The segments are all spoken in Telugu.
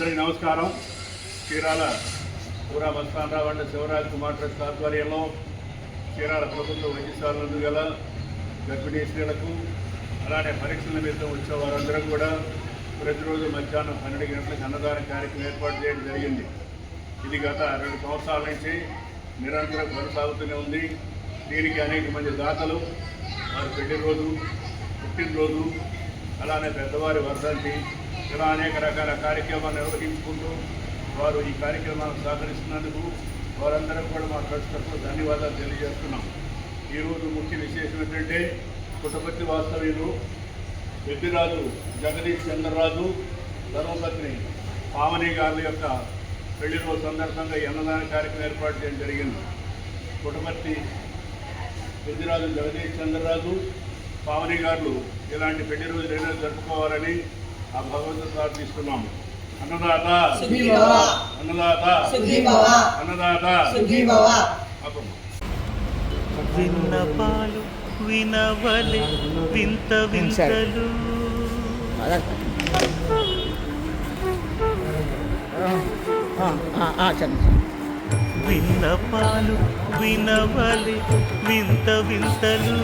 అందరికీ నమస్కారం. చీరాల పూరా మస్తానరావు అండ్ శివరాజ్ కుమార్ ట్రస్ట్ ఆధ్వర్యంలో చీరాల ప్రభుత్వ వైద్యశాల గల గర్భిణీ స్త్రీలకు అలానే పరీక్షల నిమిత్తం వచ్చే వారందరూ కూడా ప్రతిరోజు మధ్యాహ్నం 12 గంటలకు అన్నదాన కార్యక్రమం ఏర్పాటు చేయడం జరిగింది. ఇది గత 2 సంవత్సరాల నుంచి నిరంతరం కొనసాగుతూనే ఉంది. దీనికి అనేక మంది దాతలు వారి పెళ్లి రోజు, పుట్టినరోజు, అలానే పెద్దవారి వర్ధంతి, ఇలా అనేక రకాల కార్యక్రమాలు నిర్వహించుకుంటూ వారు ఈ కార్యక్రమాలను సహకరిస్తున్నందుకు వారందరూ కూడా మా ట్రస్ట్లకు ధన్యవాదాలు తెలియజేస్తున్నాం. ఈరోజు ముఖ్య విశేషం ఏంటంటే పుట్టపర్తి వాస్తవ్యులు పెద్దిరాజు జగదీష్ చంద్రరాజు ధర్మపత్ని పావని గారి యొక్క పెళ్లి రోజు సందర్భంగా అన్నదాన కార్యక్రమం ఏర్పాటు చేయడం జరిగింది. పుట్టపర్తి పెద్దిరాజు జగదీష్ చంద్రరాజు పావని గారు ఇలాంటి పెళ్లి రోజు ఏదైనా జరుపుకోవాలని ఆ భగవంతుడు ప్రార్థిస్తున్నాము. అన్నదాత అన్నదాత అన్నదాత. విన్నపాలు వినవలే వింత వింతలు విన్నపాలు వినవలే వింత వింతలు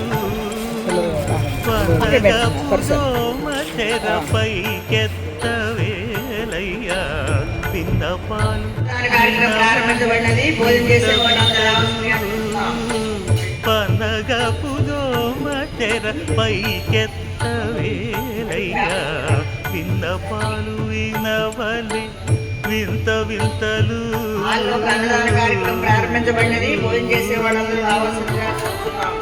తెరపై కెత్తవేలయ్యా విన్నపాలు పనగపు దోమ తెరపై కెత్తవేలయ్యా విన్నపాలు వినవలే వింత వింతలు. కార్యక్రమం ప్రారంభించబడినది. భోజనం చేసే వాళ్ళందరూ రావాల్సిందిగా కోరుతున్నాం.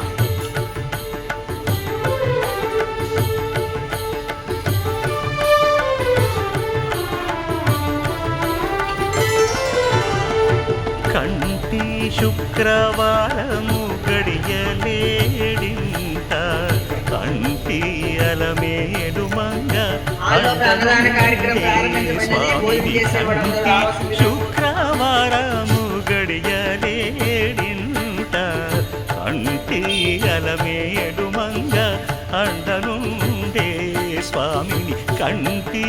కంటి శుక్రవారము గడియలేడింత కంటి అలమేడు మంగ స్వామి కంటి శుక్రవారము గడియలేడింత కంటి అలమేడు మంగ అండనుండే స్వామిని కంటి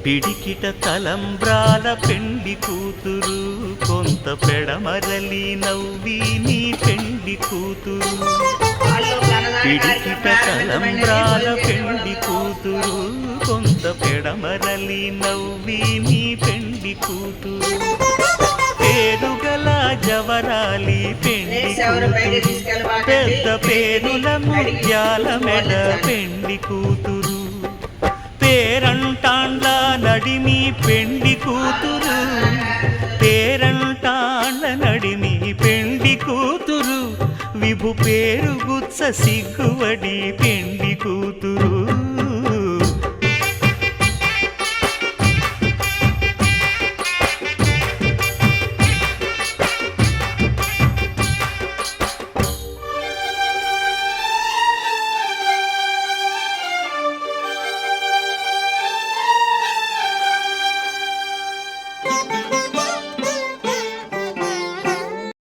పిడికిట తలంబ్రాల పెండి కూతురు కొంత పెడమరలి నవ్వి నీ పెండి కూతురు. పిడికిట తలంబ్రాల పెండి కూతురు కొంత పెడమరలి నవ్వి నీ పెండి కూతురు. పేరుగల జవరాలి పెండి కూతురు పెద్ద పేరుల ముత్యాల మెడ పెండి కూతురు. పేరంటాండ్ల నడిమి పెండి కూతురు పేరంటాండ్ల నడిమి పెండి కూతురు. విభు పేరు గుత్స సిగ్గువడి పెండి కూతురు.